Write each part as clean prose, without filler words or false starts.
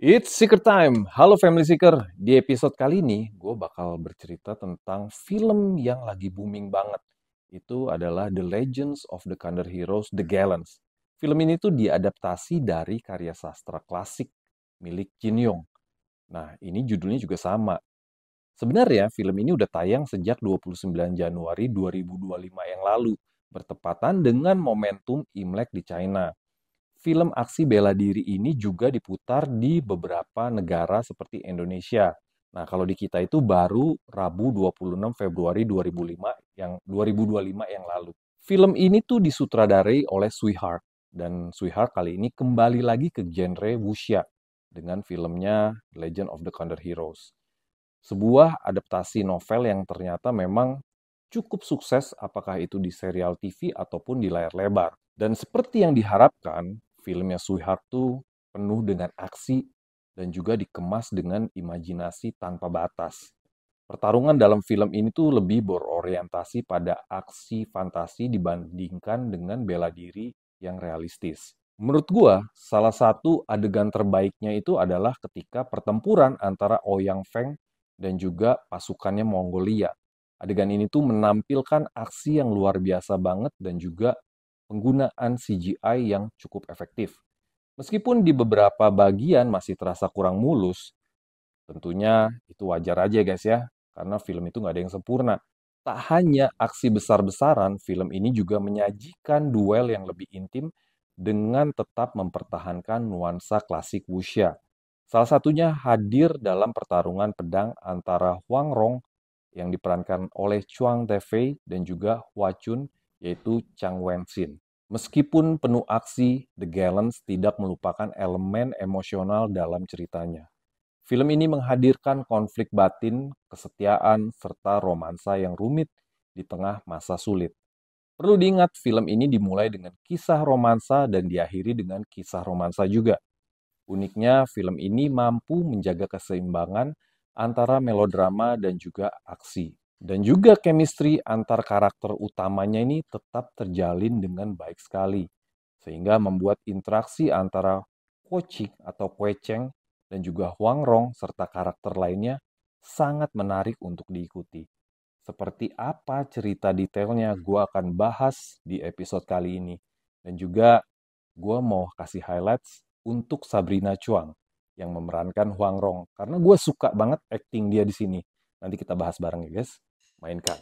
It's Seeker Time. Halo Family Seeker. Di episode kali ini, gue bakal bercerita tentang film yang lagi booming banget. Itu adalah The Legends of the Thunder Heroes, The Gallants. Film ini tuh diadaptasi dari karya sastra klasik milik Jin Yong. Nah, ini judulnya juga sama. Sebenarnya film ini udah tayang sejak 29 Januari 2025 yang lalu, bertepatan dengan momentum Imlek di China. Film aksi bela diri ini juga diputar di beberapa negara seperti Indonesia. Nah, kalau di kita itu baru Rabu 26 Februari 2025 yang lalu. Film ini tuh disutradarai oleh Sweetheart. Dan Sweetheart kali ini kembali lagi ke genre wuxia dengan filmnya Legend of the Thunder Heroes. Sebuah adaptasi novel yang ternyata memang cukup sukses apakah itu di serial TV ataupun di layar lebar. Dan seperti yang diharapkan, filmnya Sweetheart tuh penuh dengan aksi dan juga dikemas dengan imajinasi tanpa batas. Pertarungan dalam film ini tuh lebih berorientasi pada aksi fantasi dibandingkan dengan bela diri yang realistis. Menurut gua, salah satu adegan terbaiknya itu adalah ketika pertempuran antara Ouyang Feng dan juga pasukannya Mongolia. Adegan ini tuh menampilkan aksi yang luar biasa banget dan juga penggunaan CGI yang cukup efektif. Meskipun di beberapa bagian masih terasa kurang mulus, tentunya itu wajar aja guys ya, karena film itu nggak ada yang sempurna. Tak hanya aksi besar-besaran, film ini juga menyajikan duel yang lebih intim dengan tetap mempertahankan nuansa klasik wuxia. Salah satunya hadir dalam pertarungan pedang antara Huang Rong yang diperankan oleh Chuang Tefei dan juga Hua Chun yaitu Chang Wen-xin. Meskipun penuh aksi, The Gallants tidak melupakan elemen emosional dalam ceritanya. Film ini menghadirkan konflik batin, kesetiaan, serta romansa yang rumit di tengah masa sulit. Perlu diingat, film ini dimulai dengan kisah romansa dan diakhiri dengan kisah romansa juga. Uniknya, film ini mampu menjaga keseimbangan antara melodrama dan juga aksi. Dan juga chemistry antar karakter utamanya ini tetap terjalin dengan baik sekali. Sehingga membuat interaksi antara Kuo-ching atau Kuei-cheng dan juga Huang Rong serta karakter lainnya sangat menarik untuk diikuti. Seperti apa cerita detailnya gue akan bahas di episode kali ini. Dan juga gue mau kasih highlights untuk Sabrina Chuang yang memerankan Huang Rong. Karena gue suka banget acting dia di sini. Nanti kita bahas bareng ya guys. Mainkan.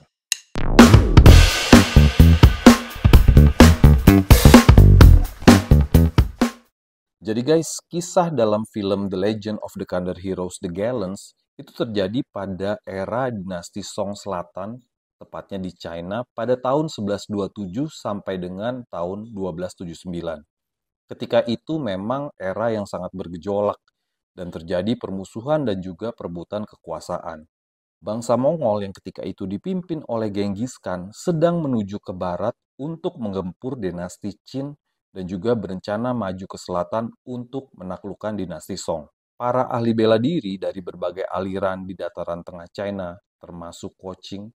Jadi guys, kisah dalam film The Legend of the Thunder Heroes The Gallants itu terjadi pada era dinasti Song Selatan, tepatnya di China pada tahun 1127 sampai dengan tahun 1279. Ketika itu memang era yang sangat bergejolak dan terjadi permusuhan dan juga perebutan kekuasaan. Bangsa Mongol yang ketika itu dipimpin oleh Genghis Khan sedang menuju ke barat untuk menggempur dinasti Qin dan juga berencana maju ke selatan untuk menaklukkan dinasti Song. Para ahli bela diri dari berbagai aliran di dataran tengah China, termasuk Kuo-ching,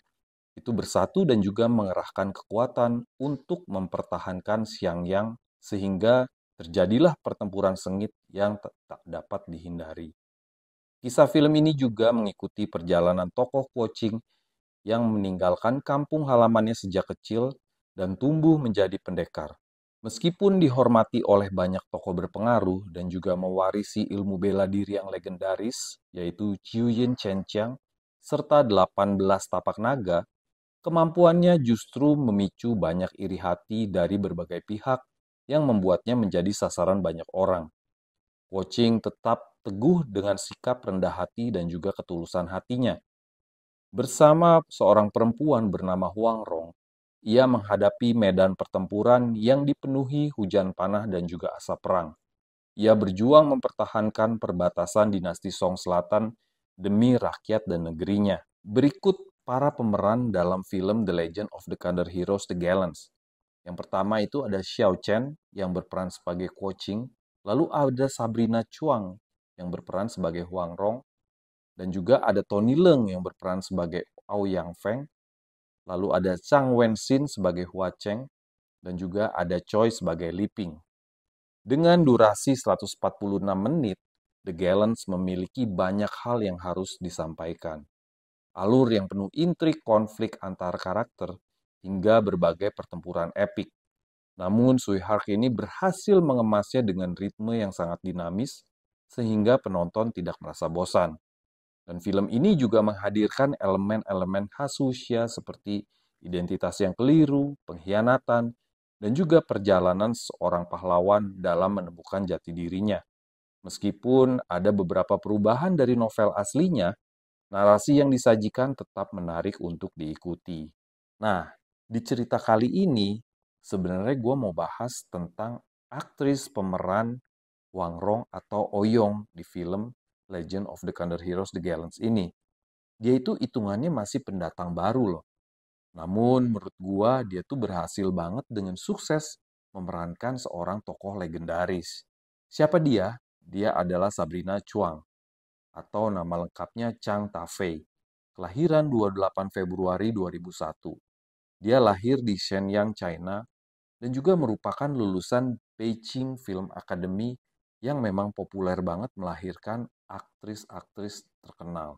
itu bersatu dan juga mengerahkan kekuatan untuk mempertahankan Xiangyang sehingga terjadilah pertempuran sengit yang tak dapat dihindari. Kisah film ini juga mengikuti perjalanan tokoh Kuo-ching yang meninggalkan kampung halamannya sejak kecil dan tumbuh menjadi pendekar. Meskipun dihormati oleh banyak tokoh berpengaruh dan juga mewarisi ilmu bela diri yang legendaris, yaitu Yin Chenqiang, serta 18 tapak naga, kemampuannya justru memicu banyak iri hati dari berbagai pihak yang membuatnya menjadi sasaran banyak orang. Kuo-ching tetap teguh dengan sikap rendah hati dan juga ketulusan hatinya. Bersama seorang perempuan bernama Huang Rong, ia menghadapi medan pertempuran yang dipenuhi hujan panah dan juga asap perang. Ia berjuang mempertahankan perbatasan dinasti Song Selatan demi rakyat dan negerinya. Berikut para pemeran dalam film The Legend of the Thunder Heroes The Gallants. Yang pertama itu ada Xiao Chen yang berperan sebagai Kuo-ching, lalu ada Sabrina Chuang yang berperan sebagai Huang Rong, dan juga ada Tony Leung yang berperan sebagai Ouyang Feng, lalu ada Chang Wen-xin sebagai Hua Cheng, dan juga ada Choi sebagai Li Ping. Dengan durasi 146 menit, The Gallants memiliki banyak hal yang harus disampaikan. Alur yang penuh intrik, konflik antar karakter, hingga berbagai pertempuran epik. Namun Sweetheart ini berhasil mengemasnya dengan ritme yang sangat dinamis, sehingga penonton tidak merasa bosan. Dan film ini juga menghadirkan elemen-elemen khas usia seperti identitas yang keliru, pengkhianatan, dan juga perjalanan seorang pahlawan dalam menemukan jati dirinya. Meskipun ada beberapa perubahan dari novel aslinya, narasi yang disajikan tetap menarik untuk diikuti. Nah, di cerita kali ini, sebenarnya gue mau bahas tentang aktris pemeran Wang Rong atau Oyong di film Legend of the Thunder Heroes The Gallants ini. Dia itu hitungannya masih pendatang baru loh. Namun menurut gua dia tuh berhasil banget dengan sukses memerankan seorang tokoh legendaris. Siapa dia? Dia adalah Sabrina Chuang atau nama lengkapnya Chang Tafei. Kelahiran 28 Februari 2001. Dia lahir di Shenyang, China dan juga merupakan lulusan Beijing Film Academy yang memang populer banget melahirkan aktris-aktris terkenal.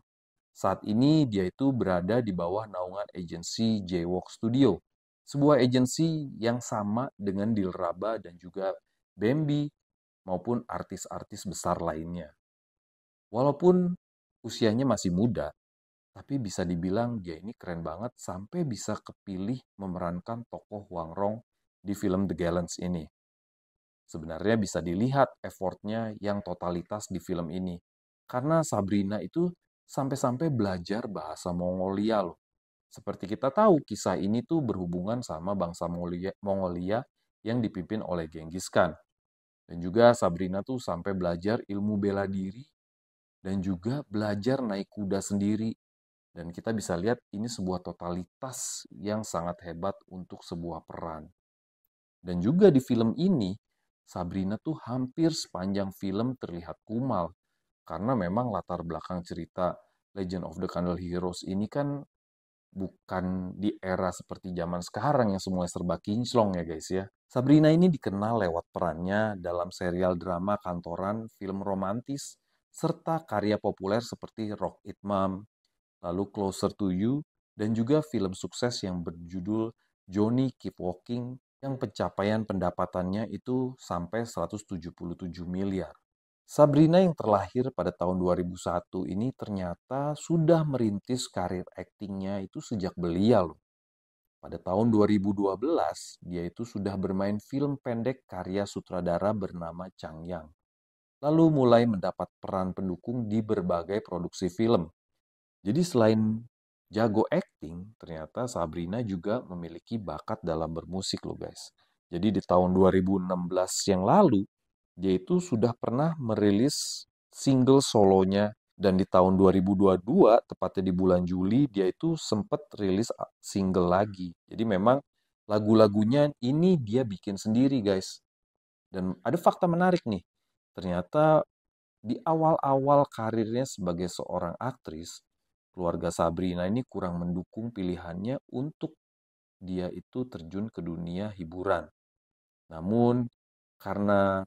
Saat ini dia itu berada di bawah naungan agensi J-Walk Studio, sebuah agensi yang sama dengan Dilraba dan juga Bambi maupun artis-artis besar lainnya. Walaupun usianya masih muda, tapi bisa dibilang dia ini keren banget sampai bisa kepilih memerankan tokoh Wang Rong di film The Gallants ini. Sebenarnya bisa dilihat effortnya yang totalitas di film ini. Karena Sabrina itu sampai-sampai belajar bahasa Mongolia loh. Seperti kita tahu, kisah ini tuh berhubungan sama bangsa Mongolia yang dipimpin oleh Genghis Khan. Dan juga Sabrina tuh sampai belajar ilmu bela diri dan juga belajar naik kuda sendiri. Dan kita bisa lihat ini sebuah totalitas yang sangat hebat untuk sebuah peran. Dan juga di film ini, Sabrina tuh hampir sepanjang film terlihat kumal. Karena memang latar belakang cerita Legend of the Candle Heroes ini kan bukan di era seperti zaman sekarang yang semuanya serba kinclong ya guys ya. Sabrina ini dikenal lewat perannya dalam serial drama kantoran, film romantis, serta karya populer seperti Rock It Mom, lalu Closer to You, dan juga film sukses yang berjudul Johnny Keep Walking yang pencapaian pendapatannya itu sampai 177 miliar. Sabrina yang terlahir pada tahun 2001 ini ternyata sudah merintis karir aktingnya itu sejak belia loh. Pada tahun 2012, dia itu sudah bermain film pendek karya sutradara bernama Chang Yang. Lalu mulai mendapat peran pendukung di berbagai produksi film. Jadi selain jago acting, ternyata Sabrina juga memiliki bakat dalam bermusik loh guys. Jadi di tahun 2016 yang lalu, dia itu sudah pernah merilis single solonya. Dan di tahun 2022, tepatnya di bulan Juli, dia itu sempat rilis single lagi. Jadi memang lagu-lagunya ini dia bikin sendiri guys. Dan ada fakta menarik nih. Ternyata di awal-awal karirnya sebagai seorang aktris, keluarga Sabrina ini kurang mendukung pilihannya untuk dia itu terjun ke dunia hiburan. Namun, karena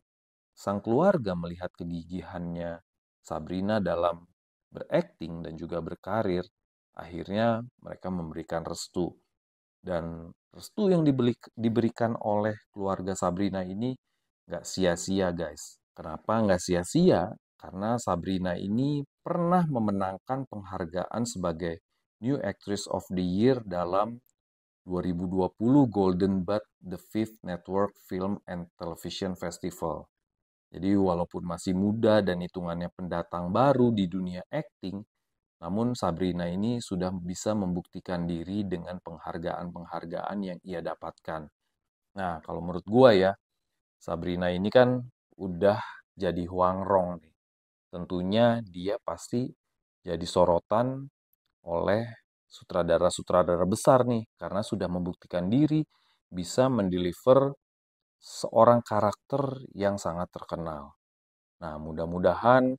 sang keluarga melihat kegigihannya Sabrina dalam berakting dan juga berkarir, akhirnya mereka memberikan restu. Dan restu yang diberikan oleh keluarga Sabrina ini nggak sia-sia guys. Kenapa nggak sia-sia? Karena Sabrina ini pernah memenangkan penghargaan sebagai New Actress of the Year dalam 2020 Golden Bud The Fifth Network Film and Television Festival. Jadi walaupun masih muda dan hitungannya pendatang baru di dunia acting, namun Sabrina ini sudah bisa membuktikan diri dengan penghargaan-penghargaan yang ia dapatkan. Nah, kalau menurut gua ya, Sabrina ini kan udah jadi Huang Rong nih. Tentunya dia pasti jadi sorotan oleh sutradara-sutradara besar nih, karena sudah membuktikan diri bisa mendeliver seorang karakter yang sangat terkenal. Nah, mudah-mudahan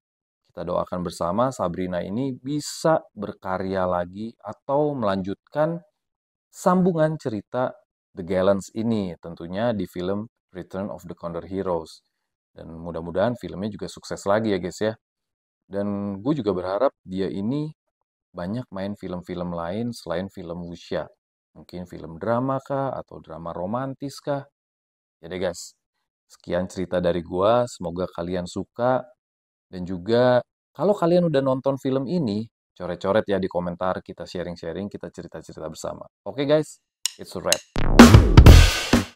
kita doakan bersama Sabrina ini bisa berkarya lagi atau melanjutkan sambungan cerita The Gallants ini, tentunya di film Return of the Condor Heroes. Dan mudah-mudahan filmnya juga sukses lagi ya guys ya. Dan gue juga berharap dia ini banyak main film-film lain selain film wuxia. Mungkin film drama kah, atau drama romantis kah. Ya deh guys, sekian cerita dari gua. Semoga kalian suka. Dan juga kalau kalian udah nonton film ini, coret-coret ya di komentar, kita sharing-sharing, kita cerita-cerita bersama. Oke guys, it's a wrap.